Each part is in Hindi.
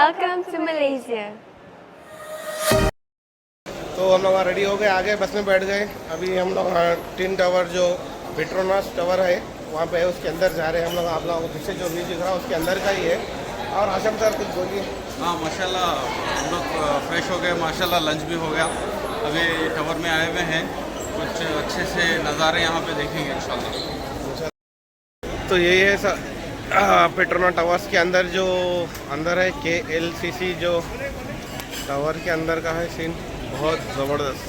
Welcome to Malaysia. तो हम लोग रेडी हो गए, आगे बस में बैठ गए। अभी हम लोग टिन टावर जो पेट्रोनास टावर है वहाँ पे है, उसके अंदर जा रहे हैं हम लोग। आप लोगों को पीछे जो व्यू दिख रहा है उसके अंदर का ही है। और आशम सर कुछ बोलिए। हाँ माशाल्लाह, हम लोग फ्रेश हो गए माशाल्लाह, लंच भी हो गया। अभी टावर में आए हुए हैं, कुछ अच्छे से नज़ारे यहाँ पे देखेंगे इंशाल्लाह। तो यही है सर पेट्रोनास टावर्स के अंदर जो अंदर है KLCC जो टावर के अंदर का है सीन, बहुत ज़बरदस्त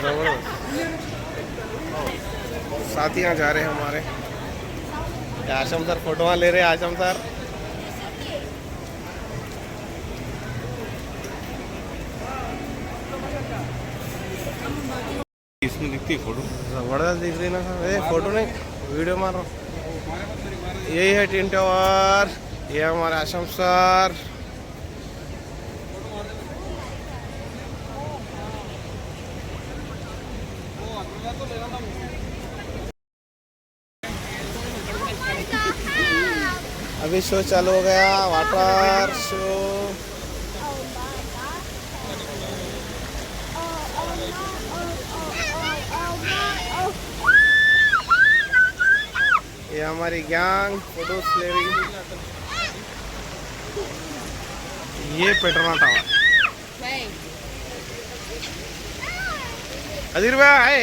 ज़बरदस्त। साथ यहाँ जा रहे हैं हमारे आशम सर, फोटो ले रहे हैं आशम सर। इसमें दिखती है फोटो, ज़बरदस्त दिख रही ना सर। फोटो नहीं, वीडियो मार रहा हूँ। यही है टिन टावर, ये हमारे आशम सर। अभी शो चालू हो गया, वाटर शो। ये हमारी गैंग फोटोज ले रही। ये पेट्रोनास टावर अजीर भाई है।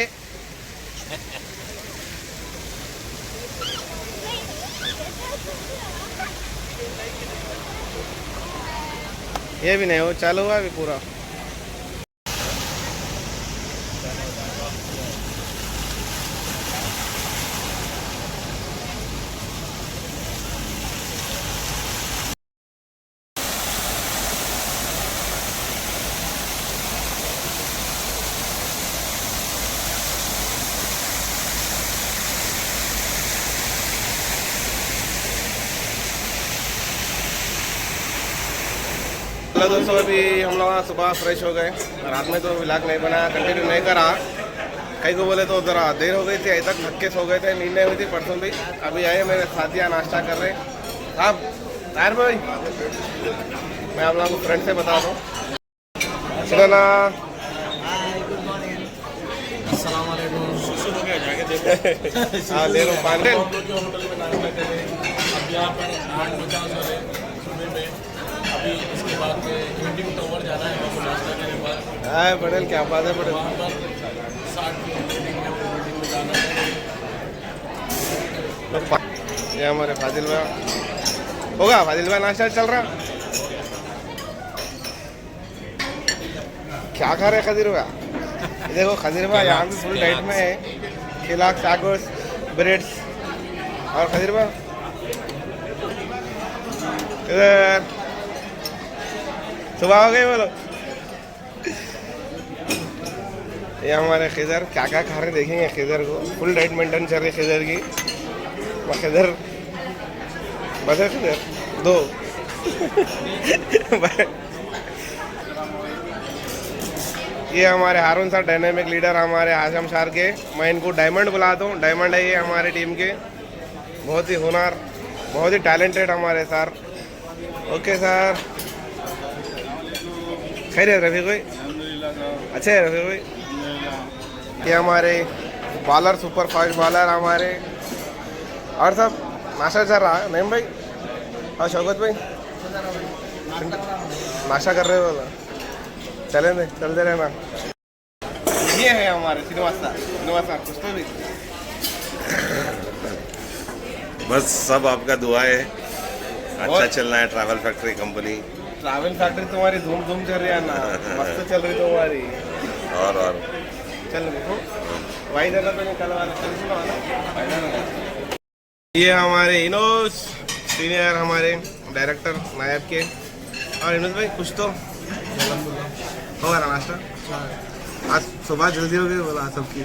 ये भी नहीं हो चालू हुआ अभी पूरा। हेलो दोस्तों, अभी हम लोग सुबह फ्रेश हो गए। रात में तो व्लॉग नहीं बनाया, कंटिन्यू नहीं करा। कई को बोले तो ज़रा देर हो गई थी, अभी तक थक्के सो गए थे, नींद नहीं हुई थी परसों भी। अभी आए मेरे साथिया नाश्ता कर रहे। आप तार भाई, मैं आप लोगों को फ्रेंड से बता दूँ। सुना हाँ ले लो पानी। अभी इसके बाद इवनिंग टावर जाना है, वहाँ पर नाश्ता करने के बाद। हाँ पटेल, क्या बात है पटेल। वहाँ पर 60 की मीटिंग है, वो मीटिंग में जाना है। ये हमारे फाजिल भाई होगा, फाजिल भाई नाश्ता चल रहा। क्या खा रहे खजीर भाई? देखो खजीर भाई यहाँ पे फुल डाइट में है। खिलाक सागोस ब्रेड्स और खजीर भाई इधर सुबह हो गई बोलो। ये हमारे खिजर क्या क्या खा रहे देखेंगे। खिजर को फुल डाइट मेंटेन कर रही है खिजर की। खिजर बस है खिजर दो। ये हमारे हारून सर, डायनेमिक लीडर हमारे आजम सर के। मैं इनको डायमंड बुलाता हूँ, डायमंड है ये हमारे टीम के। बहुत ही हुनर, बहुत ही टैलेंटेड हमारे सर। ओके सर, खैरियत रफी कोई अच्छे है रफी कोई। ये हमारे बॉलर, सुपर फास्ट बॉलर हमारे। और सब नाश्ता चल रहा है नहीं भाई? और शौकत भाई नाश्ता कर रहे हो? चलते रहना। ये है हमारे श्रीनिवासा कुछ तो भी। बस सब आपका दुआ है, अच्छा चलना है। Travel factory company, travel factory तुम्हारी धूम धूम चल रही है ना, मस्त चल रही तुम्हारी। और चल रही हो वही जगह पे निकल वाला। ये हमारे इनोस सीनियर, हमारे डायरेक्टर नायब के। और इनोस भाई कुछ तो होगा ना नाश्ता? आज सुबह जल्दी हो गई बोला सबकी।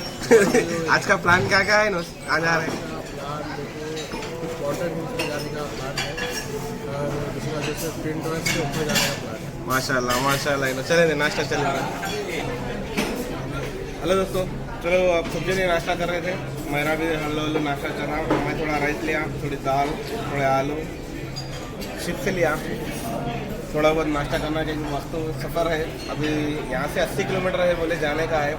आज का प्लान क्या क्या है इनोस? कहाँ जा रहे हैं? माशाल्लाह माशाल्लाह इनोस, चले नाश्ता चले। हेलो दोस्तों, चलो आप सब्जी नहीं नाश्ता कर रहे थे, मेरा भी हल्लो हल्लो नाश्ता चल रहा। मैं थोड़ा राइस लिया, थोड़ी दाल, थोड़े आलू शिप से लिया, थोड़ा बहुत नाश्ता करना चाहिए, मस्त सफ़र है। अभी यहाँ से 80 किलोमीटर है बोले जाने का है।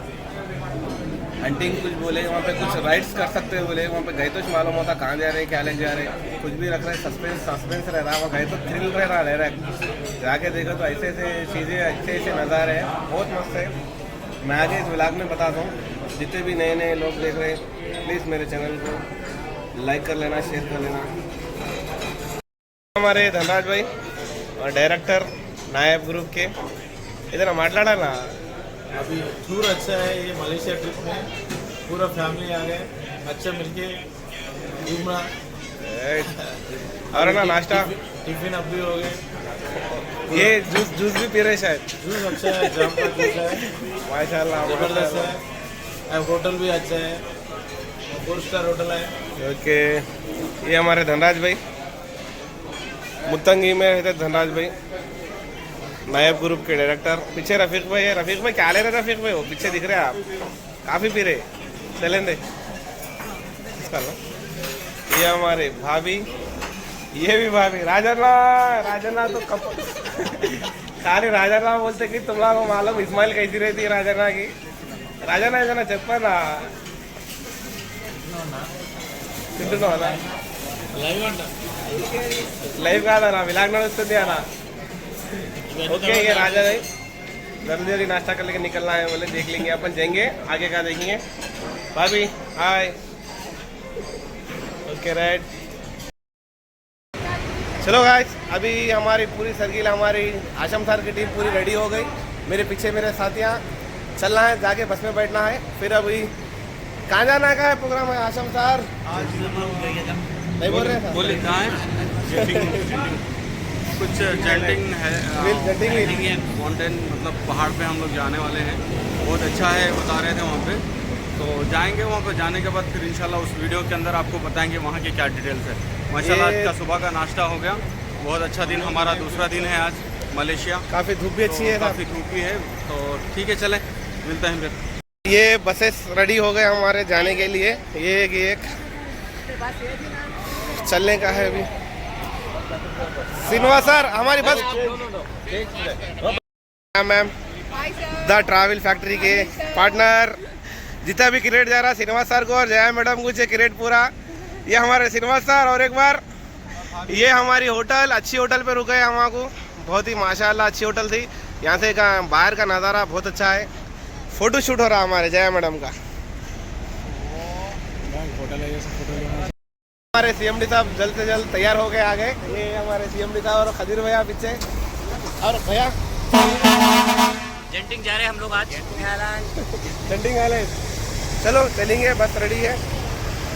हंटिंग कुछ बोले वहाँ पे कुछ राइड्स कर सकते हैं बोले, वहाँ पे गए तो मालूम होता कहाँ जा रहे हैं, क्या ले जा रहे हैं, कुछ भी रख रहे हैं, सस्पेंस रह रहा है। वहाँ गए तो थ्रिल रह रहा है, जाके देखो तो ऐसे ऐसे चीज़ें, अच्छे ऐसे नज़ारे हैं, बहुत मस्त है। मैं आगे इस व्लॉग में बताता हूँ। जितने भी नए नए लोग देख रहे हैं प्लीज़ मेरे चैनल को लाइक कर लेना, शेयर कर लेना। हमारे धनराज भाई और डायरेक्टर नायब ग्रुप के इधर माटलाड़ा ना। अभी टूर अच्छा है ये मलेशिया ट्रिप में, पूरा फैमिली आ गए, अच्छा मिलके घूमना और ना नाश्ता टिफिन अब भी हो गए। ये जूस भी पी रहे शायद। जूस अच्छा है, जाम का जूस है, माशाल्लाह जबरदस्त है। होटल भी अच्छा है, 4 स्टार होटल है। ओके, ये हमारे धनराज भाई मुत्तंगी में रहते। धनराज भाई नायब ग्रुप के डायरेक्टर। पीछे रफीक भाई है। रफीक भाई क्या ले रहे रफीक भाई? वो पीछे दिख रहे हैं आप, काफ़ी पी रहे। चलें दे इसका लो। ये हमारे भाभी, ये भी भाभी। राजना तो कप खाली राजना बोलते कि तुम लोगों को मालूम इस्माइल कैसी रहती है राजना की। राजना ఏదైనా చెప్పనా? తింటున్నావు అన్న? లైవ్ కాదన్నా, విలాగ్ నడుస్తుంది అన్న। ओके, ये राजा भाई जल्दी जल्दी नाश्ता कर लेके निकलना है बोले, देख लेंगे अपन, जाएंगे आगे का देखेंगे। भाभी हाय। ओके राइट, चलो गाइस, अभी हमारी पूरी सर्किल, हमारी आशम सर की टीम पूरी रेडी हो गई। मेरे पीछे मेरे साथियाँ, चलना है, जाके बस में बैठना है। फिर अभी कहाँ जाना का है प्रोग्राम है आशम सर? नहीं बोल रहे हैं? बोले कहाँ है? कुछ जेंटिंग है, माउंटेन मतलब पहाड़ पे हम लोग जाने वाले हैं। बहुत अच्छा है बता रहे थे वहाँ पे, तो जाएंगे वहाँ पे। जाने के बाद फिर इंशाल्लाह उस वीडियो के अंदर आपको बताएंगे वहाँ की क्या डिटेल्स है। माशाल्लाह आज का सुबह का नाश्ता हो गया, बहुत अच्छा दिन, हमारा दूसरा दिन है आज मलेशिया। काफ़ी धूप भी अच्छी है, काफ़ी धूप भी है, तो ठीक है चलें मिलते हैं फिर। ये बसेस रेडी हो गए हमारे जाने के लिए। ये एक चलने का है अभी। सिनवा सर हमारी बस मैम द ट्रैवल फैक्ट्री के पार्टनर, जितना भी क्रेडिट जा रहा सिनवा सर को और जया मैडम को क्रेडिट पूरा। ये हमारे सिनवा सर। और एक बार ये हमारी होटल, अच्छी होटल पे रुके हम को, बहुत ही माशाल्लाह अच्छी होटल थी। यहाँ से का बाहर का नज़ारा बहुत अच्छा है। फोटो शूट हो रहा हमारे जया मैडम का। हमारे सीएमडी साहब जल्द से जल्द तैयार हो गए आ गए। ये हमारे सीएमडी साहब और खदीर भैया पीछे। और भैया जेंटिंग जा रहे हैं हम लोग आज। जेंटिंग वाले, चलो चलेंगे, बस रेडी है।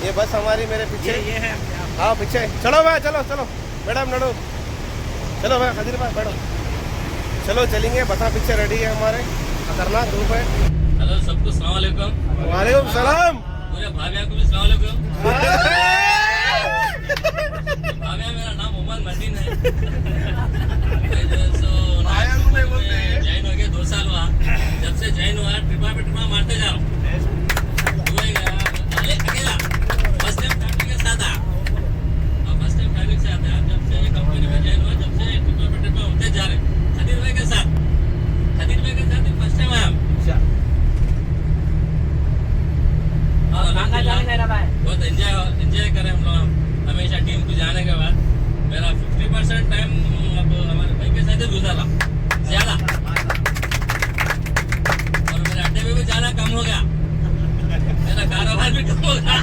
ये बस हमारी मेरे पीछे, ये है। हाँ पीछे। चलो भाई, चलो चलो मैडम नडो, चलो भाई खदीर भाई बैठो, चलो चलेंगे। बसा पीछे रेडी है हमारे, खतरनाक धूप है। हेलो सबको सलाम वालेकुम। वालेकुम सलाम। पूरे भाभिया को भी सलाम वालेकुम। भाभिया मेरा नाम मोहम्मद मर्दीन है। ज्वाइन हो गया 2 साल हुआ। जब से ज्वाइन हुआ ट्रिपा मारते जाओ। अकेला फर्स्ट टाइम फैमिली के साथ आया, और फर्स्ट टाइम फैमिली के साथ आया। जब से कंपनी में ज्वाइन हुआ, जब से ट्रिपा होते जा रहे खदीर भाई के साथ फर्स्ट टाइम आया। बहुत एंजॉय करें हम लोग हमेशा टीम को जाने के बाद। मेरा 50% टाइम अब हमारे भाई के साथ ही गुजारा ज्यादा, और मेरे अड्डे में भी जाना कम हो गया, मेरा कारोबार भी कम हो गया।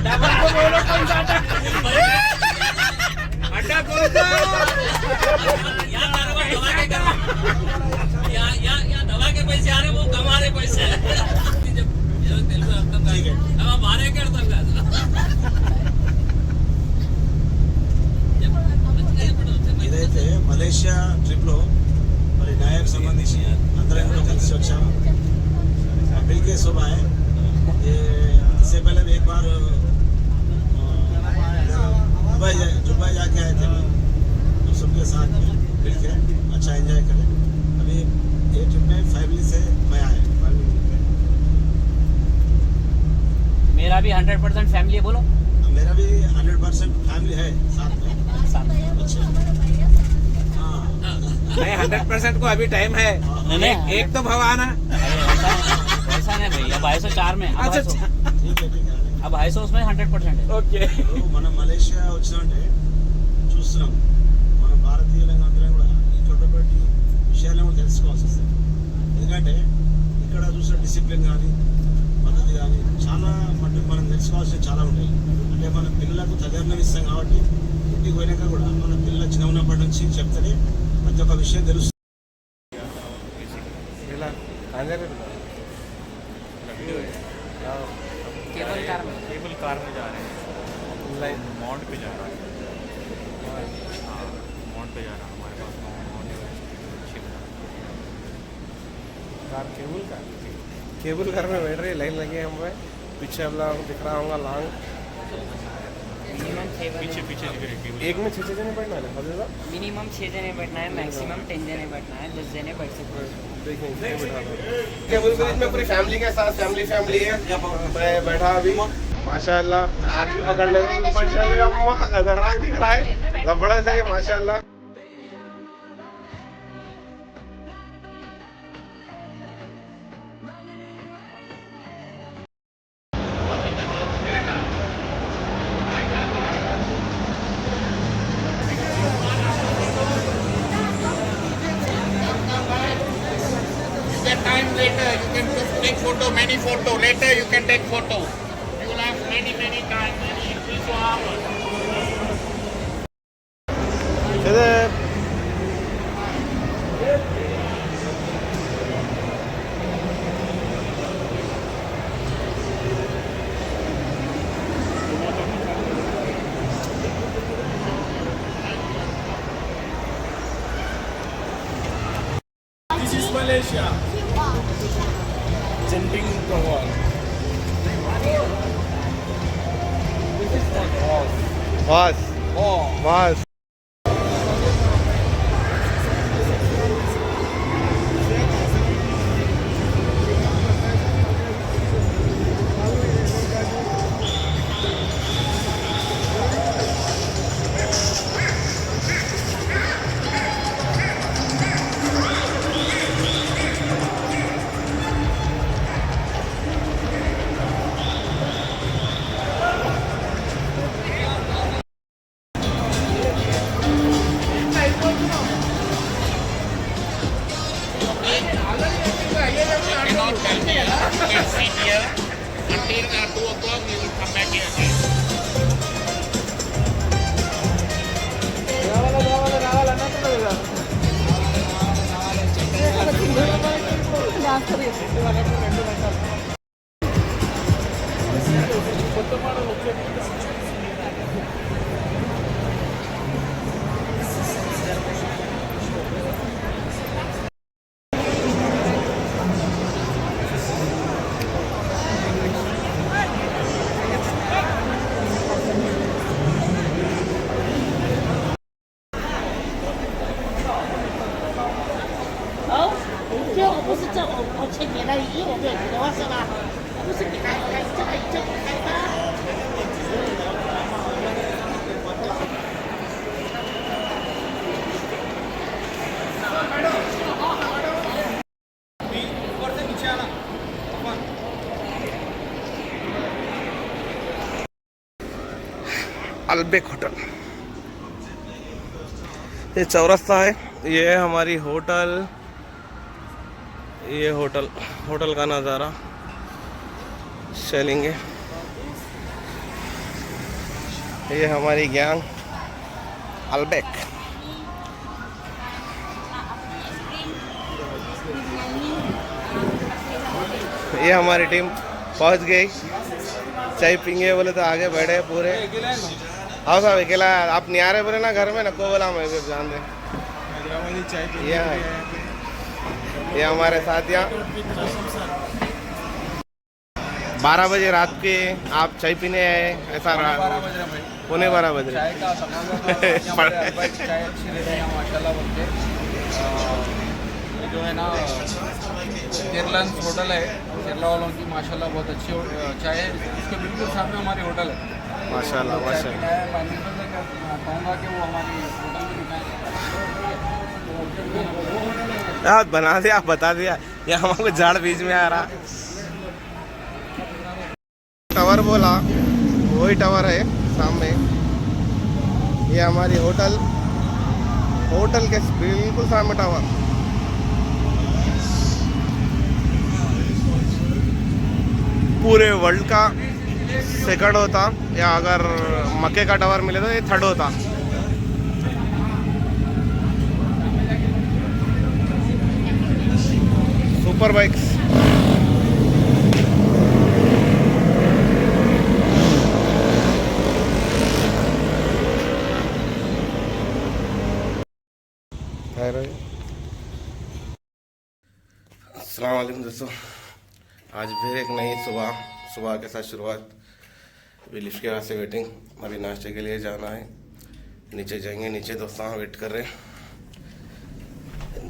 अड्डा कौन सा? यहाँ कारोबार दवा के कर, यहाँ दवा के पैसे आ रहे, वो कमा रहे पैसे। ఇదైతే మలేషియా ట్రిప్లో మరి నాయకు సంబంధించి అందరం కూడా కలిసి వచ్చాము। मिल के सब आए। ये इससे पहले भी एक बार दुबई जाके आए थे, तो सबके साथ मिल के अच्छा एंजॉय करें। अभी ये ट्रिप में फैमिली से मैं आया। मेरा भी 100% फैमिली है। बोलो मेरा भी 100% फैमिली है साथ में। अच्छा 100% को अभी टाइम है। नहीं। एक तो भाव आना। ऐसा नहीं भैया, 250 में अच्छा ठीक है ठीक है अब 250 उसमें 100% है। ఓకే ఇప్పుడు మనం మలేషియా వచ్చినంటే చూస్తున్నాం మన భారతీయులంగా అందరం కూడా ఈ చోటపాటి విషయాలను కూడా తెలుసుకోవాల్సి వస్తుంది. ఎందుకంటే ఇక్కడ చూసిన డిసిప్లిన్ కానీ పద్ధతి కానీ చాలా మటుకు మనం తెలుసుకోవాల్సినవి చాలా ఉంటాయి. అంటే మన పిల్లలకు తల్లిదండ్రులు ఇస్తాం కాబట్టి ఇంటికి పోయినాక కూడా మన పిల్లల చిన్న ఉన్నప్పటి నుంచి చెప్తేనే ప్రతి ఒక్క విషయం తెలుస్తుంది. केबल कार में केबल कार में जा रहे हैं, माउंट पे जा रहा है। हाँ, माउंट पे जा रहा है हमारे पास माउंट केबल कार में बैठ रही लाइन लगी है हम पे पीछे हम लोग दिख रहा होगा लॉन्ग मिनिमम 6 पीछे पीछे दिख रही है एक में 6 जने बैठना है हजूर मिनिमम 6 जने बैठना है, मैक्सिमम 10 जने बैठना है, 10 जने बैठ सकते हैं। देखेंगे बिठा दो केबल ब्रिज में पूरी फैमिली के साथ फैमिली है मैं बैठा अभी माशाल्लाह आग भी पकड़ ले माशाल्लाह अम्मा खतरनाक दिख रहा है जबरदस्त है माशाल्लाह Time later, you can just take photo, many photo. Later, you can take photo. You will have many time, many 3 hours. This is Malaysia. Genting Tawal. बस बस Cannot help me. You can sit here until 2 o'clock. You will come back here again.哦，这个不是这我前年的衣我没有的话是吧？不是给他开这个这个开发。 अल्बेक होटल ये चौरस्ता है ये है हमारी होटल ये होटल का नज़ारा चलेंगे ये हमारी गैंग अल्बेक ये हमारी टीम पहुंच गई चाय पियेंगे बोले तो आगे बैठे पूरे हाँ साहब अकेला आप नहीं आ रहे बोले ना घर में नको बोला मैं भी जान दे ये हमारे साथ यहाँ 12 बजे रात के आप चाय पीने आए ऐसा रहा 12:15 बज रहे चाय अच्छी रहती है माशाल्लाह बोलते जो है ना केरला होटल है केरला वालों की माशाल्लाह बहुत अच्छी चाय है उसके बिल्कुल सामने हमारी होटल है माशाल्लाह माशाल्लाह कहूँगा कि वो हमारी होटल में दिखाएं हाँ बना दिया, बता दिया, ये हमको झाड़ बीच में आ रहा। टावर बोला, वही टावर है सामने। ये हमारी होटल के बिल्कुल सामने टावर। पूरे वर्ल्ड का सेकंड होता, या अगर मक्के का टावर मिले तो ये थर्ड होता। सुपर बाइक्स अस्सलाम वालेकुम दोस्तों, आज फिर एक नई सुबह के साथ शुरुआत। अभी लिफ्ट के रास्ते वेटिंग, अभी नाश्ते के लिए जाना है, नीचे जाएंगे। नीचे दोस्तों वेट कर रहे हैं,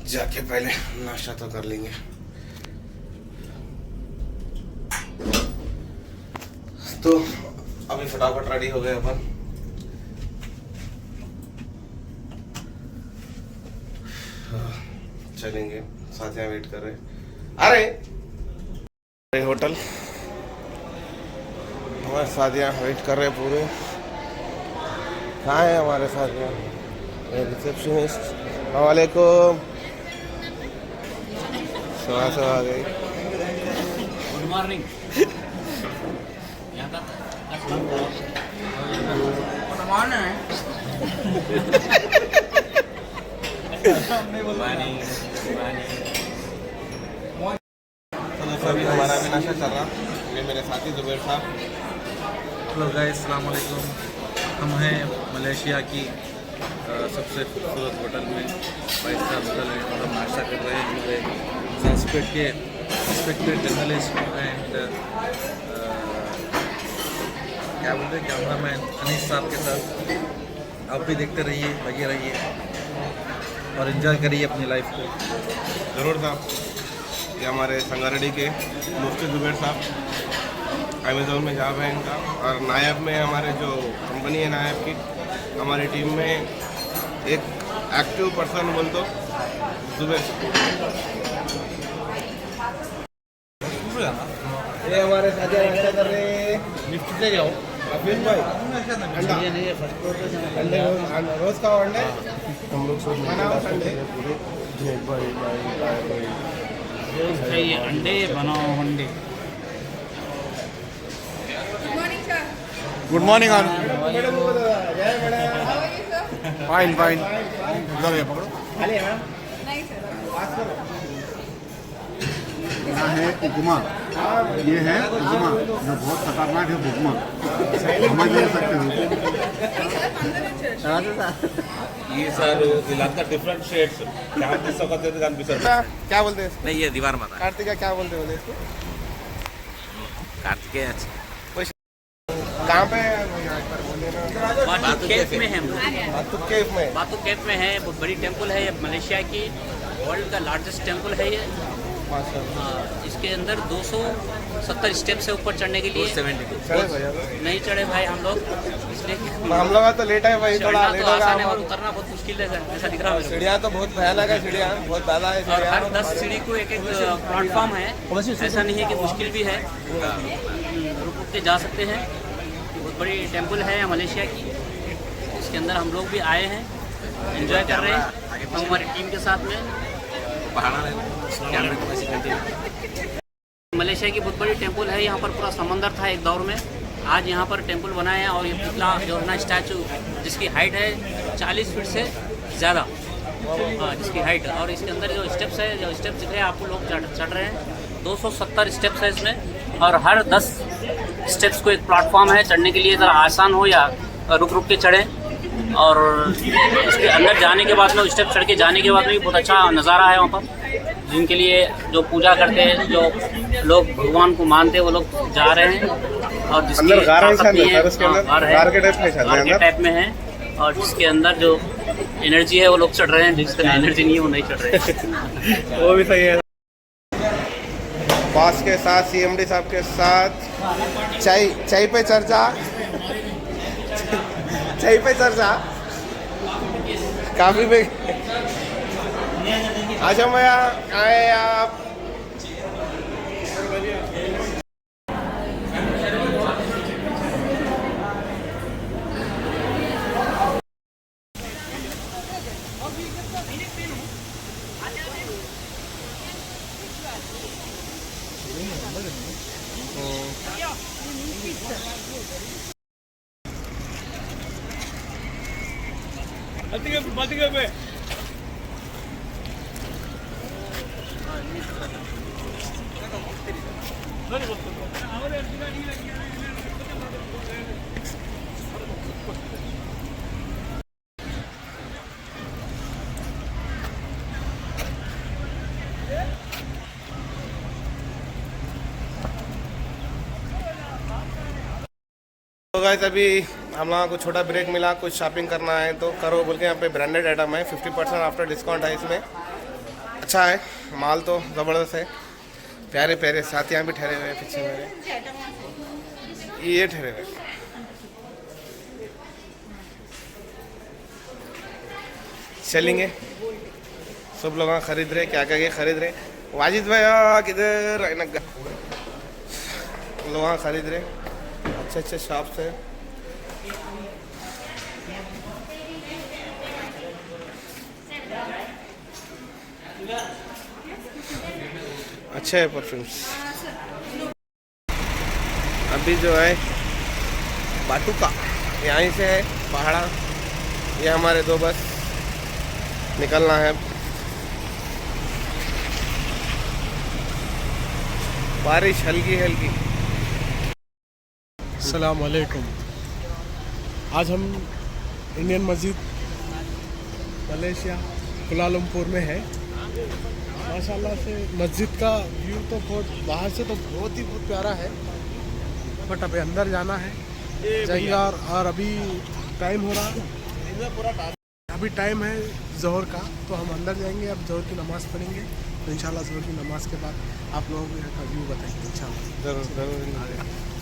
जाके पहले नाश्ता तो कर लेंगे। तो अभी फटाफट रेडी हो गए अपन। चलेंगे, साथ यहाँ वेट कर रहे हैं। अरे होटल हमारे साथ यहाँ वेट कर रहे हैं पूरे। कहाँ है हमारे साथ यहाँ रिसेप्शनिस्ट? वालेकुम, सुबह आ गई। Good morning. अभी हमारा भी नाश्ता चल रहा। ये मेरे साथी जुबैर साहब। हेलो गाइस, अस्सलाम वालेकुम। हम हैं मलेशिया की सबसे खूबसूरत होटल में, 5 स्टार होटल है। हम नाश्ता कर रहे हैं हमारे संस्कृत के रिस्पेक्टेड जर्नलिस्ट एंड क्या बोलते हैं कैमरामैन अनीस साहब के साथ। आप भी देखते रहिए, लगे रहिए और एंजॉय करिए अपनी लाइफ को। ज़रूर साहब। ये हमारे संगारेड्डी के मुफ्ती जुबैर साहब, अमेज़ोन में जॉब है इनका। और नायब में हमारे जो कंपनी है नायब की, हमारी टीम में एक एक्टिव पर्सन बोल तो जुबैर। ये हमारे साथ नाश्ता कर रहे हैं। लिफ्ट से जाओ अफील भाई, अंडा अंडे रोज का अंडे हम लोग बनाओ संडे। ये अंडे बनाओ अंडे। Good morning all. Fine fine. पकड़ो। यहाँ है उपमा, ये है उपमा जो बहुत खतरनाक है। उपमा समझ नहीं सकते हो। ఈ సార్ వీళ్ళంతా డిఫరెంట్ షేడ్స్ క్యాంపస్ ఒకటి కనిపిస్తారు. क्या बोलते हैं? नहीं, ये दीवार माता कार्तिका क्या बोलते हैं इसको? कार्तिकेय। कहाँ पे? बातू केव में है। बातू केव में। बातू केव में है, बहुत बड़ी टेंपल है। ये मलेशिया की वर्ल्ड का लार्जेस्ट टेंपल है ये। इसके अंदर 270 स्टेप से ऊपर चढ़ने के लिए। 72 चढ़े भैया? नहीं चढ़े भाई हम लोग, इसलिए हम लोग तो लेट है भाई, थोड़ा लेट तो होगा। आसान है और उतरना बहुत मुश्किल है, ऐसा दिख रहा है मेरे सीढ़ियाँ तो बहुत भयानक है, सीढ़ियाँ बहुत ज़्यादा है। को। और हर 10 सीढ़ी को एक प्लेटफॉर्म है, ऐसा नहीं है कि मुश्किल भी है, रुक के जा सकते हैं। बहुत बड़ी टेंपल है मलेशिया की, इसके अंदर हम लोग भी आए हैं, एंजॉय कर रहे हैं हम हमारी टीम के साथ में। मलेशिया की बहुत बड़ी टेंपल है। यहाँ पर पूरा समंदर था एक दौर में, आज यहाँ पर टेंपल बना है। और ये पुतला जो है ना स्टैचू, जिसकी हाइट है 40 फीट से ज़्यादा, जिसकी हाइट। और इसके अंदर जो स्टेप्स है, जो स्टेप्स दिख रहे हैं आपको, लोग चढ़ रहे हैं। 270 स्टेप्स है इसमें, और हर 10 स्टेप्स को एक प्लेटफॉर्म है चढ़ने के लिए। ज़रा आसान हो या रुक रुक के चढ़ें। और इसके अंदर जाने के बाद में, स्टेप चढ़ के जाने के बाद में बहुत अच्छा नज़ारा है वहाँ पर। जिनके लिए जो पूजा करते हैं, जो लोग भगवान को मानते हैं, वो लोग जा रहे हैं। और जिसकी टाइप में है, और जिसके अंदर जो एनर्जी है वो लोग चढ़ रहे हैं, जिसके एनर्जी नहीं है वो नहीं चढ़ रहे हैं। वो भी सही है। बॉस के साथ, सीएमडी साहब के साथ चाय पे चर्चा। चाय पे चर्चा काफ़ी आशम भैया आए आप। तो गाइस अभी हम लोगों को छोटा ब्रेक मिला, कुछ शॉपिंग करना है तो करो बोल के। यहाँ पे ब्रांडेड आइटम है, 50% आफ्टर डिस्काउंट है इसमें। अच्छा है माल तो ज़बरदस्त है, प्यारे प्यारे साथ यहाँ भी ठहरे हुए हैं पीछे मेरे, ये ठहरे हुए। चलेंगे सब लोग खरीद रहे, क्या क्या खरीद रहे। वाजिद भाई किधर लोग खरीद रहे, अच्छे अच्छे शॉप्स है। अच्छे है परफ्यूम्स। अभी जो है बाटुका यहीं से है पहाड़ा, ये हमारे 2 बस निकलना है। बारिश हल्की हल्की। अस्सलाम वालेकुम। आज हम इंडियन मस्जिद मलेशिया कुलालमपुर में है। माशाल्लाह से मस्जिद का व्यू तो बहुत बाहर से तो बहुत प्यारा है, बट अभी अंदर जाना है जाएगा। और अभी टाइम हो रहा, अभी टाइम है ज़ोहर का, तो हम अंदर जाएंगे। अब ज़ोहर की नमाज़ पढ़ेंगे तो इंशाल्लाह ज़ोहर की नमाज़ के बाद आप लोगों को यहाँ का व्यू बताएंगे इंशाल्लाह। जरूर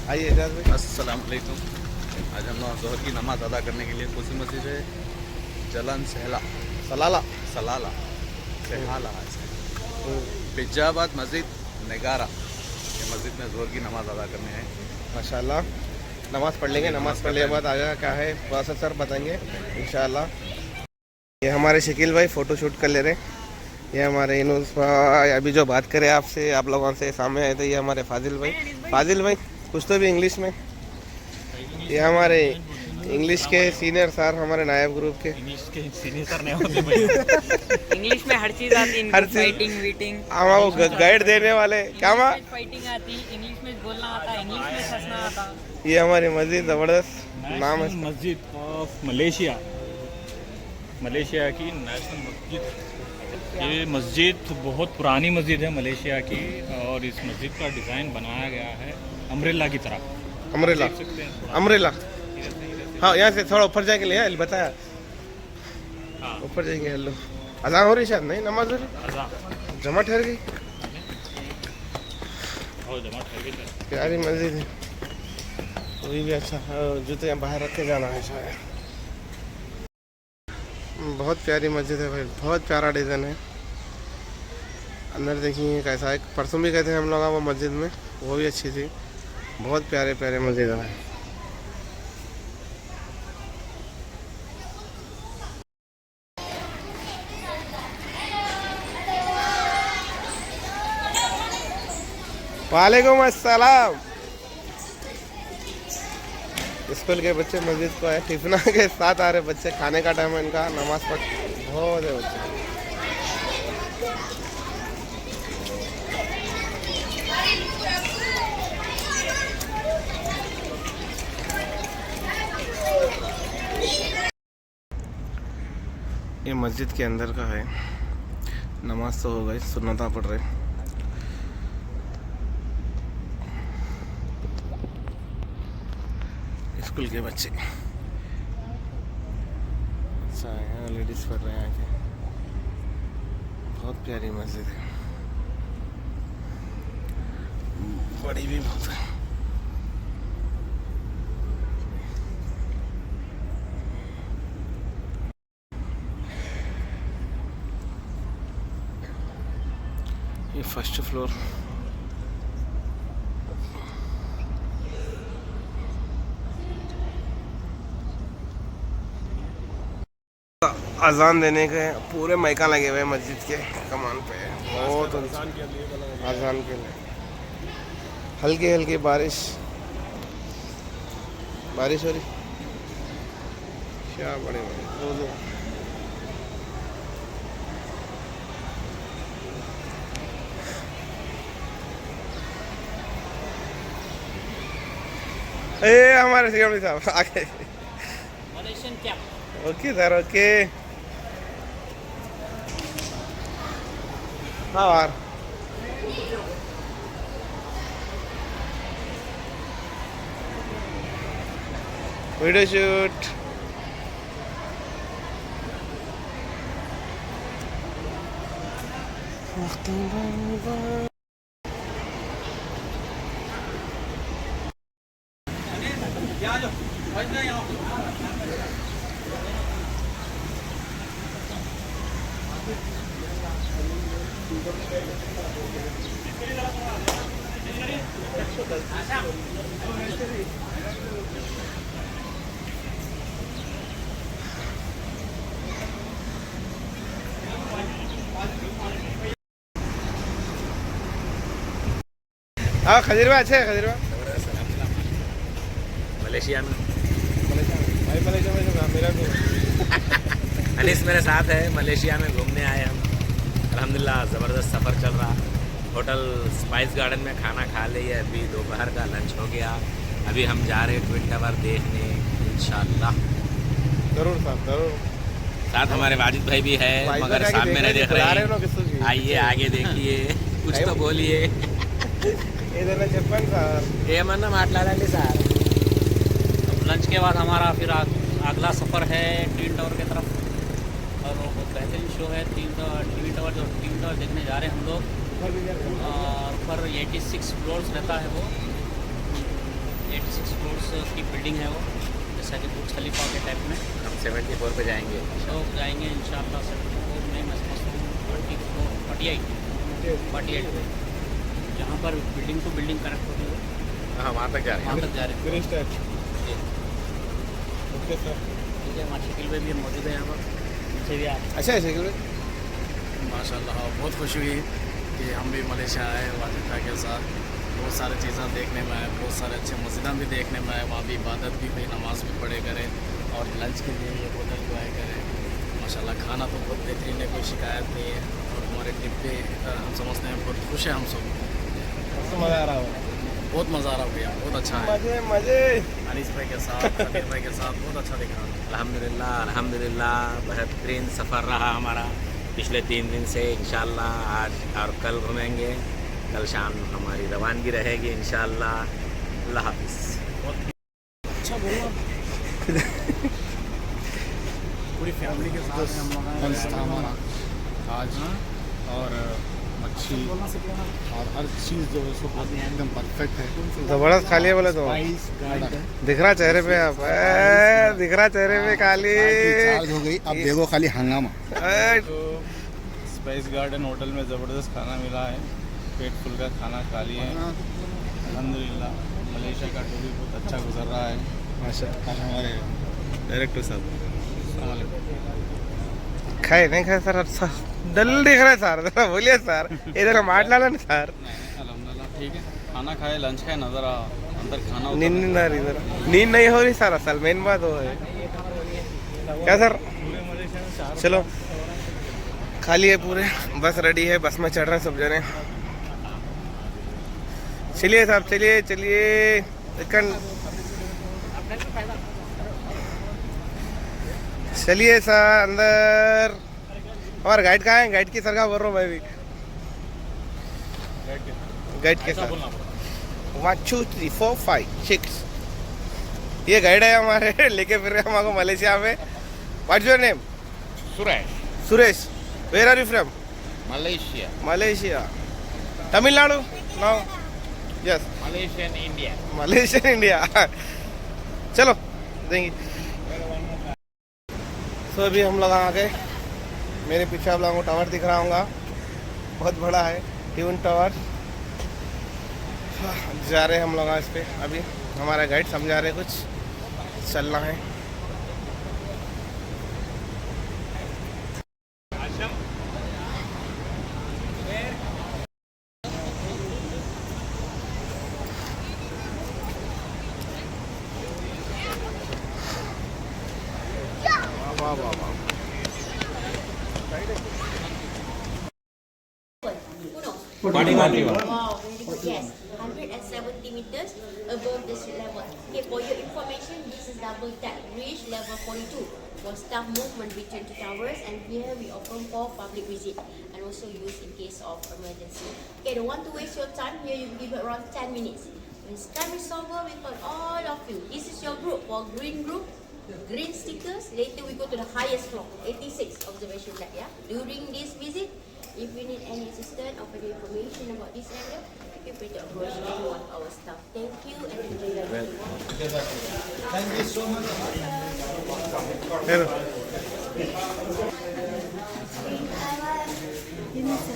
आइए इजाज़ भाई। अस्सलाम वालेकुम। आज हम लोग ज़ोहर की नमाज़ अदा करने के लिए कौन सी मस्जिद है? जलन सलाला पिज्जाबाद मस्जिद नगारा, ये मस्जिद में ज़ोहर की नमाज़ अदा करने हैं। माशाल्लाह नमाज़ पढ़ लेंगे, नमाज़ पढ़ने के बाद आगे क्या है प्रोसेसर बताएंगे इंशाल्लाह। ये हमारे शकील भाई फ़ोटो शूट कर ले रहे हैं। ये हमारे इनूस भाई अभी जो बात करें आपसे आप लोगों से सामने आए थे, ये हमारे फाजिल भाई कुछ तो भी इंग्लिश में। ये हमारे इंग्लिश के सीनियर सर, हमारे नायब ग्रुप के। इंग्लिश के सीनियर सर नहीं होते भाई। इंग्लिश में हर चीज आती है, हर चीज। फाइटिंग वीटिंग हमारे गाइड देने वाले क्या माँ, फाइटिंग आती, इंग्लिश में बोलना आता, इंग्लिश में हंसना आता। ये हमारी मस्जिद ज़बरदस्त नाम है, मस्जिद ऑफ मलेशिया की नेशनल मस्जिद। ये मस्जिद बहुत पुरानी मस्जिद है मलेशिया की, और इस मस्जिद का डिज़ाइन बनाया गया है अम्ब्रेला की तरह। अम्ब्रेला हाँ, यहाँ से थोड़ा ऊपर जाके ले बताया, ऊपर जाएंगे। हेलो अज़ान हो रही शायद, नहीं नमाज हो रही, जमा ठहर गई। प्यारी मस्जिद है, वही भी अच्छा है। जूते यहाँ बाहर रख के जाना है शायद। बहुत प्यारी मस्जिद है भाई, बहुत प्यारा डिज़ाइन है। अंदर देखिए कैसा है। परसों भी गए थे हम लोग वो मस्जिद में, वो भी अच्छी थी। बहुत प्यारे प्यारे मस्जिद है। वालेकुम अस्सलाम। स्कूल के बच्चे मस्जिद को है, टिफिन के साथ आ रहे बच्चे, खाने का टाइम है इनका, नमाज पढ़ बहुत है बच्चे। ये मस्जिद के अंदर का है। नमाज तो हो गई, सुन्नता पढ़ रहे। स्कूल के बच्चे अच्छा है, लेडीज़ पढ़ रहे हैं आके। बहुत प्यारी मस्जिद है, बड़ी भी बहुत है। ये फर्स्ट फ्लोर। अजान देने के पूरे माइका लगे हुए हैं मस्जिद के कमान पे, बहुत अजान के लिए। हल्की हल्की बारिश हो रही, क्या बड़े बड़े हमारे सिक्योरिटी साहब आगे। मलेशियन क्या? Okay sir, okay. हाँ यार, वीडियो शूट। हाँ खजीर भाई, अच्छे है खजीर भाई। मलेशिया में भाई मलेशिया में जो मेरा को अनीस मेरे साथ है, मलेशिया में घूमने आए हम। अल्हम्दुलिल्लाह ज़बरदस्त सफ़र चल रहा। होटल स्पाइस गार्डन में खाना खा लिए, अभी दोपहर का लंच हो गया। अभी हम जा रहे हैं ट्विन टावर देखने इंशाल्लाह। जरूर साहब, जरूर। साथ हमारे वाजिद भाई भी है, मगर सामने नहीं देख रहे हैं। आइए आगे देखिए, कुछ तो बोलिए। ఏమన్నా మాట్లాడండి సార్। लंच के बाद हमारा फिर अगला सफ़र है ट्विन टावर की तरफ, और वो बहुत बेहतरीन शो है ट्विन टावर देखने जा रहे हैं हम लोग। और ऊपर 86 फ्लोर्स रहता है वो, 86 फ्लोर्स की बिल्डिंग है वो, जैसा कि बुर्ज खलीफा के टाइप में। हम 74 पे जाएंगे, तो जाएंगे इंशाल्लाह 74 में। मैं समझता हूँ 48 पे, जहाँ पर बिल्डिंग टू बिल्डिंग कनेक्ट होती है। हाँ, वहाँ तक जा रहे हैं, वहाँ तक जा रहे हैं। ओके सर, ठीक है। हमारे शकील भाई भी मौजूद है यहाँ पर, उनसे भी आप। अच्छा है शकील भाई, माशाल्लाह बहुत खुशी हुई कि हम भी मलेशिया आए वाजिद भाई के साथ। बहुत सारी चीज़ें देखने में आए, बहुत सारे अच्छे मस्जिदां भी देखने में आए, वहाँ भी इबादत भी हुई, नमाज भी पढ़े करें, और लंच के लिए ये होटल जो आए करें। माशाल्लाह खाना तो बहुत बेहतरीन है, कोई शिकायत नहीं है। और हमारे ट्रिप पे हम समझते हैं बहुत खुश है हम सब। मज़ा आ रहा हो, बहुत मज़ा आ रहा हो गया, बहुत अच्छा है। मज़े अनीस भाई के साथ, अमीर भाई के साथ बहुत अच्छा दिख रहा है। अल्हम्दुलिल्लाह बेहतरीन सफ़र रहा हमारा पिछले 3 दिन से। इंशाल्लाह आज और कल घूमेंगे, कल शाम हमारी रवानगी रहेगी इंशाल्लाह। अल्लाह हाफिज़। अच्छा बोलो। पूरी फैमिली के साथ हम लोग था हमारा आज, और मच्छी और हर चीज़ जो है सो एकदम परफेक्ट है। जबरदस्त खा लिया बोले तो, दिख रहा चेहरे पे, आप दिख रहा चेहरे पे खाली हो गई। अब देखो खाली हंगामा। तो स्पाइस गार्डन होटल में ज़बरदस्त खाना मिला है, पेट फुल का खाना खा लिए हैं अल्हम्दुलिल्लाह। मलेशिया का टूर भी बहुत अच्छा गुजर रहा है माशाअल्लाह। हमारे डायरेक्टर साहब खाए नहीं खाए सर, अच्छा डल दिख रहा है सर, जरा बोलिए सर, इधर माटलाना ना सर। अल्हम्दुलिल्लाह ठीक है, खाना खाए, लंच खाए, नज़र अंदर खाना। नींद आ रही, इधर नींद नहीं हो रही सर, असल मेन बात वो है। क्या सर, चलो खाली है पूरे, बस रेडी है, बस में चढ़ रहे हैं सब जने। चलिए साहब, चलिए चलिए। चलिए सर अंदर। हमारा गाइड कहाँ है? गाइड की सर का बोल रहा हूँ मैं भी, गाइड के साथ 1 2 3 4 5 6 ये गाइड है हमारे, लेके फिर रहे हमको मलेशिया में। What's your name? Suresh. Where are you from? Malaysia. Tamil Nadu? No, yes Malaysian India. चलो देंगे। तो अभी हम लोग आ गए, मेरे पीछे आप लोगों को टावर दिख रहा होगा, बहुत बड़ा है। ट्यून टावर जा रहे हैं हम लोग इस पे। अभी हमारा गाइड समझा रहे कुछ चलना है। वाह वाह वाह। Wow, very good. Yes, 170 meters above the sea level. Okay, for your information, this is double deck, reach level 42 for staff movement between two towers, and here we open for public visit and also use in case of emergency. Okay, don't want to waste your time. Here you give it around 10 minutes. When time is over, we call all of you. This is your group. For green group, green stickers. Later we go to the highest floor, 86 observation deck. Yeah. During this visit, if you need any assistance or any information about this area, feel free to approach any one of our staff. Thank you and enjoy your day. Thank you so much.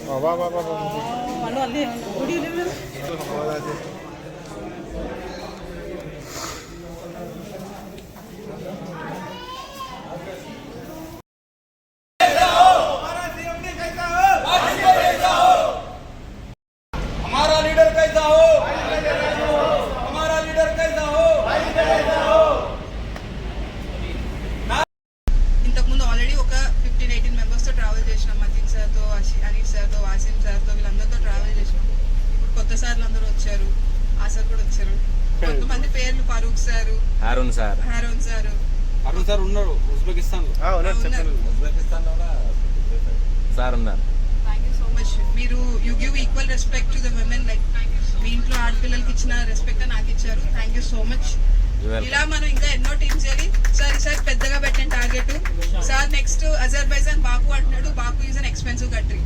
वाह वाह वाह वाह। हमारा लीडर कैसा हो, हमारा लीडर कैसा हो। ఇంతకుముందు ఆల్రెడీ ఒక 15-18 మెంబర్స్తో ట్రావెల్ చేసినాం. మతీన్ సార్తో, అనీఫ్ సార్తో, వాసిం సార్తో, వీళ్ళందరితో ట్రావెల్ చేసినాం. ఇప్పుడు కొత్త సార్లు అందరూ వచ్చారు, ఆ సార్ కూడా వచ్చారు. కొంతమంది పేర్లు Farooq sir, Haroon sir, Arun sir ఉన్నారు ఉజ్బెకిస్తాన్ సార్ ఉన్నారు. Thank you so much. మీరు you give equal respect to the women. Like మీ ఇంట్లో ఆడపిల్లలకి ఇచ్చిన రెస్పెక్ట్ నాకు ఇచ్చారు. Thank you so much. ఇలా మనం ఇంకా ఎన్నో టీమ్స్ చేయాలి. సార్ ఈసారి పెద్దగా పెట్టిన టార్గెట్. సార్ నెక్స్ట్ అజర్బైజాన్ బాకు అంటున్నాడు. బాకు ఈజ్ అన్ ఎక్స్పెన్సివ్ కంట్రీ.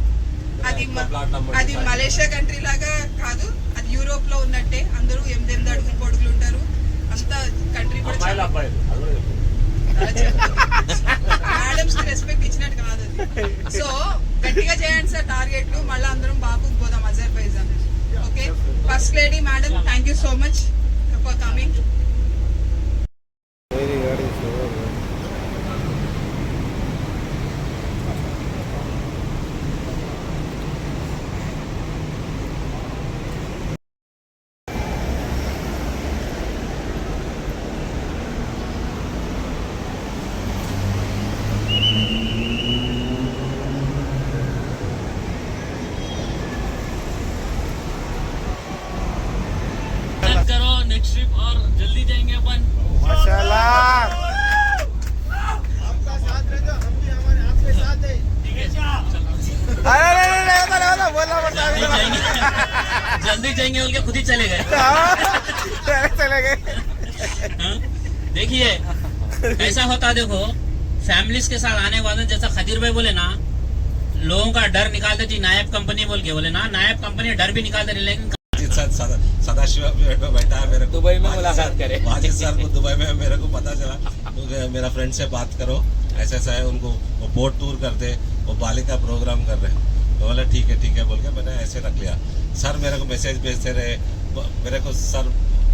అది మలేషియా కంట్రీ లాగా కాదు, అది యూరోప్ లో ఉన్నట్టే. అందరూ 8 అడుగులు పొడుగులు ఉంటారు. అంత కంట్రీ కూడా మేడమ్స్ కి రెస్పెక్ట్ ఇచ్చినట్టు కాదు అది. సో గట్టిగా చేయండి సార్ టార్గెట్లు. మళ్ళీ అందరం బాబుకి పోదాం Azerbaijan. Okay, first lady madam, thank you so much for coming. करो नेक्स्ट ट्रिप और जल्दी जाएंगे अपन। माशाल्लाह। आपका साथ रहे तो हम भी हमारे आपके साथ है। ठीक है, चलो। अरे नहीं बोलना पड़ता है। जल्दी जाएंगे बोल के खुद ही चले गए। चले गए। देखिए ऐसा होता, देखो फैमिलीज के साथ आने वाले, जैसा खदीर भाई बोले ना, लोगों का डर निकाल देती नायब कंपनी बोल के बोले ना, नायब कंपनी डर भी निकाल देती। लेकिन सदाशिव बैठा है मेरे को दुबई में मुलाकात करे। वाजिद सर को दुबई में मेरे को पता चला, मेरा फ्रेंड से बात करो, ऐसा ऐसा है। उनको वो बोट टूर करते, वो बाली का प्रोग्राम कर रहे हैं। तो बोला ठीक है बोल के मैंने ऐसे रख लिया। सर मेरे को मैसेज भेजते रहे, मेरे को सर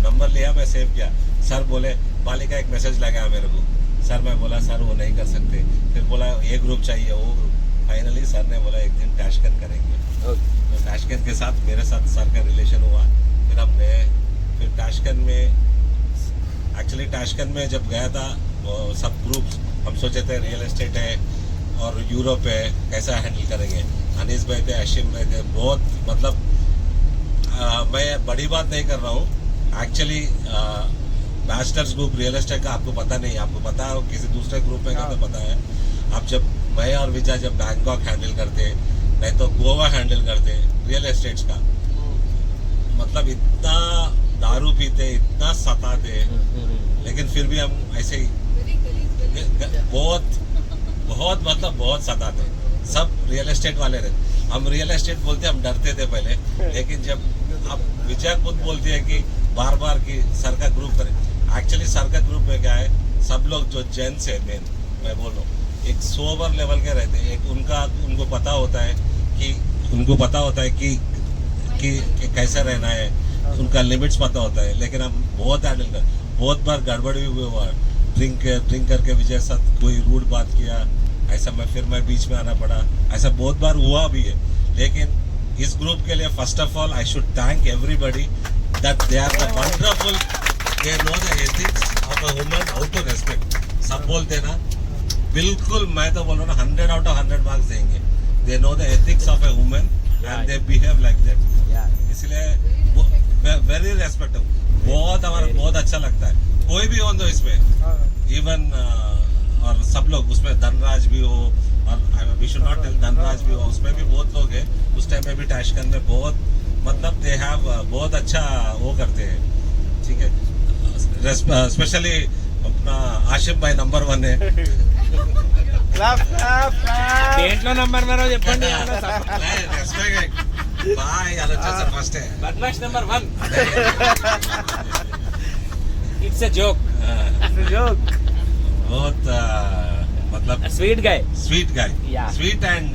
नंबर लिया, मैं सेव किया। सर बोले बाली का एक मैसेज लगा मेरे को। सर मैं बोला सर वो नहीं कर सकते। फिर बोला ये ग्रुप चाहिए, वो ग्रुप। फाइनली सर ने बोला एक दिन टाशकंद करेंगे। तो टाशकंद के साथ मेरे साथ सर का रिलेशन हुआ। फिर हमने टाशकंद में, एक्चुअली टाशकंद में जब गया था वो सब ग्रुप्स हम सोचे थे रियल एस्टेट है और यूरोप है, कैसा हैंडल करेंगे। अनीस भाई थे, अशीम भाई थे, बहुत मतलब मैं बड़ी बात नहीं कर रहा हूँ। Actually masters group real estate का आपको पता नहीं, आपको पता है किसी दूसरे ग्रुप में का तो पता है। आप जब मैं और विजय जब बैंकॉक हैंडल करते, नहीं तो गोवा हैंडल करते रियल एस्टेट्स का, मतलब इतना दारू पीते, इतना सताते, लेकिन फिर भी हम ऐसे ही बहुत सताते। सब रियल एस्टेट वाले रहते। हम रियल एस्टेट बोलते, हम डरते थे पहले, लेकिन जब अब विजय खुद बोलती है कि बार बार कि सर का ग्रुप करे। एक्चुअली सर का ग्रुप में क्या है, सब लोग जो जेंट्स है मेन मैं बोल रहा हूँ, एक सोबर लेवल के रहते हैं। एक उनको पता होता है कि कि कैसे रहना है, उनका लिमिट्स पता होता है। लेकिन हम बहुत हैंडल कर, बहुत बार गड़बड़ भी हुआ, ड्रिंक करके विजय साथ कोई रूड बात किया, ऐसा मैं बीच में आना पड़ा, ऐसा बहुत बार हुआ भी है। लेकिन इस ग्रुप के लिए first of all I should thank everybody that they are the wonderful, they know the ethics of a woman, how to respect. सब बोलते ना, बिल्कुल मैं तो बोल रहा हूँ 100 out of 100 मार्क्स देंगे। दे know the ethics of a woman and they behave like that, इसलिए वेरी रेस्पेक्टेबल। बहुत हमारा बहुत अच्छा लगता है, कोई भी हो तो इसमें इवन और सब लोग उसमें, धनराज भी हो और we should not tell Dhanraj भी हो, उसमें भी बहुत लोग हैं। उस टाइम में भी टैशकन में बहुत मतलब दे हैव बहुत अच्छा वो करते हैं, ठीक है। स्पेशली अपना आशिफ भाई नंबर 1 है। దేంట్లో నంబర్ మరో చెప్పండి भाई आलोचना फर्स्ट है, బద్మాష్ నంబర్ 1 ఇట్స్ ఎ జోక్ बहुत मतलब sweet guy sweet guy, Yeah. sweet and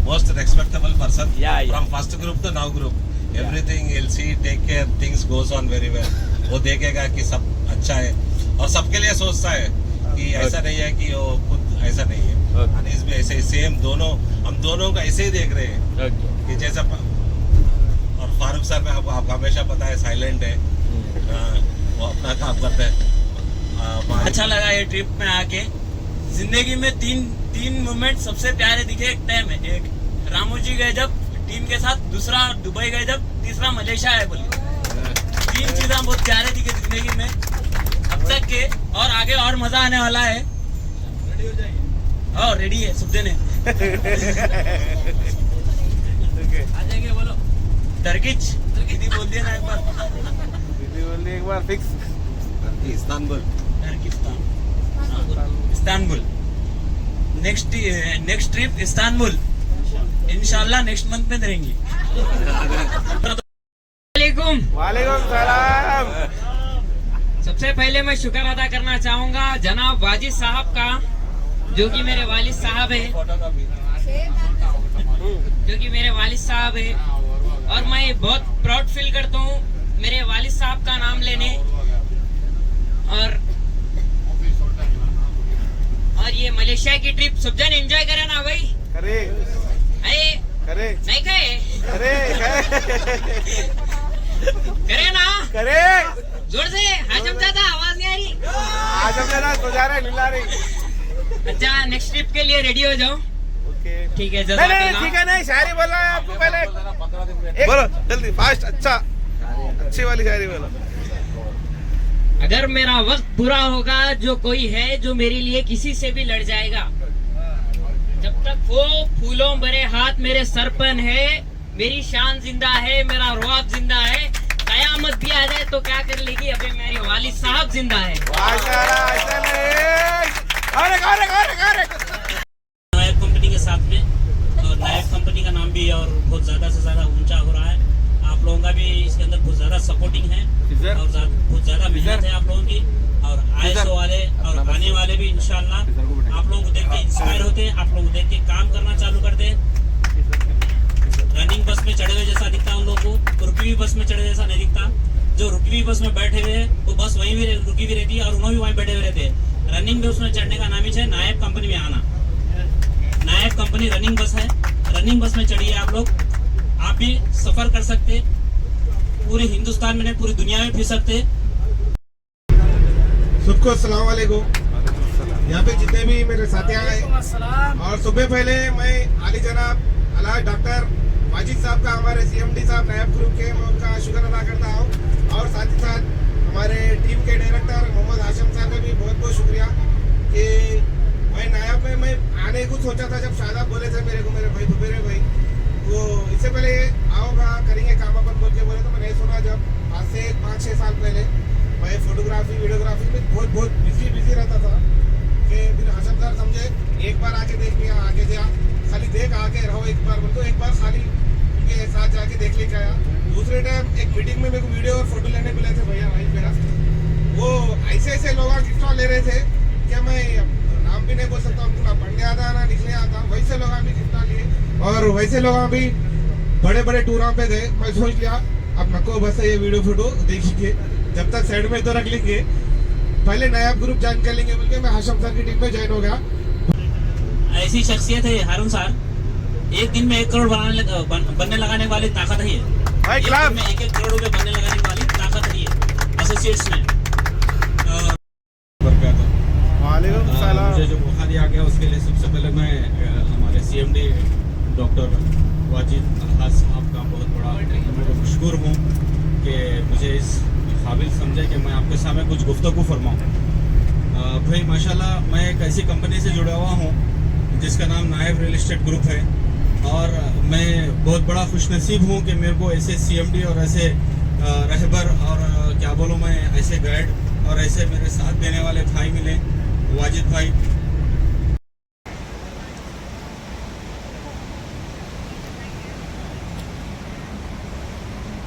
most respectable person. Yeah. From first group to now group, everything he'll see, take care, things goes on very well. वो देखेगा कि सब अच्छा है और सबके लिए सोचता है कि ऐसा नहीं है कि वो खुद ऐसा नहीं है। अनीस भी ऐसे ही सेम, दोनों हम दोनों का ऐसे ही देख रहे हैं कि जैसा और फारूक सर में आपको हमेशा पता है साइलेंट है, वो अपना काम करते हैं। अच्छा लगा ये ट्रिप में आके। जिंदगी में तीन मोमेंट सबसे प्यारे दिखे। एक टाइम है, एक रामू जी गए जब टीम के साथ, दूसरा दुबई गए जब, तीसरा मलेशिया है बोले। 3 चीजें बहुत प्यारे दिखे जिंदगी में अब तक के, और आगे और मजा आने वाला है। रेडी हो जाएंगे और रेडी है सब देने आ जाएंगे। बोलो टर्किश दीदी बोल दिया ना एक बार fix Istanbul, Istanbul next trip Istanbul इंशाल्लाह नेक्स्ट मंथ में रहेंगी। वालेकुम सलाम। सबसे पहले मैं शुक्र अदा करना चाहूंगा जनाब वाजिद साहब का, जो कि मेरे वालिद साहब है, और मैं बहुत प्राउड फील करता हूँ मेरे वालिद साहब का नाम लेने। और ये मलेशिया की ट्रिप सब जन एंजॉय करे ना भाई? करे नहीं करे ना? करे जोर से हाजम ज्यादा आवाज नहीं आ रही। तो जा रहे नीला रही। अच्छा नेक्स्ट ट्रिप के लिए रेडी हो जाओ। ठीक है नहीं ठीक है, नहीं शायरी बोल रहा है आपको पहले। बोलो जल्दी फास्ट, अच्छा अच्छी वाली शायरी बोलो। अगर मेरा वक्त बुरा होगा, जो कोई है जो मेरे लिए किसी से भी लड़ जाएगा, जब तक वो फूलों भरे हाथ मेरे सर पर है, मेरी शान जिंदा है, मेरा रुआब जिंदा है, कयामत भी आ जाए तो क्या कर लेगी, अबे मेरे वालिद साहब जिंदा है। नायब कंपनी के साथ में, और नायब कंपनी का नाम भी और बहुत ज्यादा से ज्यादा ऊंचा हो रहा है। आप लोगों का भी इसके अंदर बहुत ज्यादा सपोर्टिंग है और बहुत ज्यादा मेहनत है आप लोगों की, और आईएसओ वाले और आने वाले भी इंशाल्लाह आप लोगों को देख के इंस्पायर होते हैं, आप लोगों को देख के काम करना चालू करते हैं। रनिंग बस में चढ़े हुए जैसा दिखता है उन लोगों को, रुकी हुई बस में चढ़े जैसा नहीं दिखता। जो रुकी हुई बस में बैठे हुए हैं वो बस वहीं भी रुकी हुई रहती है और उन्होंने भी वहीं बैठे हुए रहते हैं। रनिंग में उसमें चढ़ने का नाम ही है नायब कंपनी में आना। नायब कंपनी रनिंग बस है, रनिंग बस में चढ़िए आप लोग, आप भी सफर कर सकते, पूरे हिंदुस्तान में नहीं पूरी दुनिया में फिर सकते। सबको अस्सलाम वालेकुम। यहाँ पे जितने भी मेरे साथी आए, और सुबह पहले मैं आली जनाब अल्लाह डॉक्टर वाजिद साहब का, हमारे सीएमडी साहब नायब ग्रुप के, मैं उनका शुक्र अदा करता हूँ, और साथ ही साथ हमारे टीम के डायरेक्टर मोहम्मद हाशिम साहब का भी बहुत बहुत शुक्रिया कि मैं नायब में मैं आने को सोचा था। जब शादाब बोले थे मेरे को, मेरे भाई दुबेरे भाई, वो इससे पहले आओगा करेंगे काम अपन बोल के बोले, तो मैं नहीं सुना। जब आज से 5-6 साल पहले मैं फोटोग्राफी वीडियोग्राफी में बहुत बिजी रहता था कि फिर हाशिम सर समझे एक बार आके देख लिया, आगे जा खाली देख आके रहो एक बार, बोल तो एक बार खाली उनके साथ जाके देख लेके आया। दूसरे टाइम एक मीटिंग में मेरे को वीडियो और फोटो लेने मिले थे भैया भाई मेरा, वो ऐसे लोग गिफ्ट ले रहे थे क्या, मैं नाम भी नहीं बोल सकता, उनको ना पढ़ने आता ना लिखने आता, वैसे लोग भी गिफ्ट लिए, और वैसे लोग भी बड़े बड़े टूरों पे गए, मैं सोच लिया अब नको बस ये वीडियो फोटो देखिए, जब तक साइड में तो रख लेंगे, पहले नया ग्रुप ज्वाइन कर लेंगे बोल के मैं हाशम सर की टीम में ज्वाइन हो गया। ऐसी शख्सियत है हारून सर, एक दिन में 1 करोड़ बनने लगाने वाली ताकत है ये। भाई एक क्लास दिन में 1 करोड़ रुपए बनने लगाने वाली ताकत है ये एसोसिएट्स में। वालेकुम सलाम। मुझे जो मौका दिया गया उसके लिए सबसे पहले मैं हमारे CMD डॉक्टर वाजिद अल्हाज साहब का बहुत बड़ा मशहूर हूँ कि मुझे इस काबिल समझे कि मैं आपके सामने कुछ गुफ्तगू फरमाऊँ। भाई माशाल्लाह मैं एक ऐसी कंपनी से जुड़ा हुआ हूँ जिसका नाम नायब रियल एस्टेट ग्रुप है, और मैं बहुत बड़ा खुशनसीब हूँ कि मेरे को ऐसे CMD और ऐसे रहबर और क्या बोलूँ मैं ऐसे गाइड और ऐसे मेरे साथ देने वाले भाई मिले, वाजिद भाई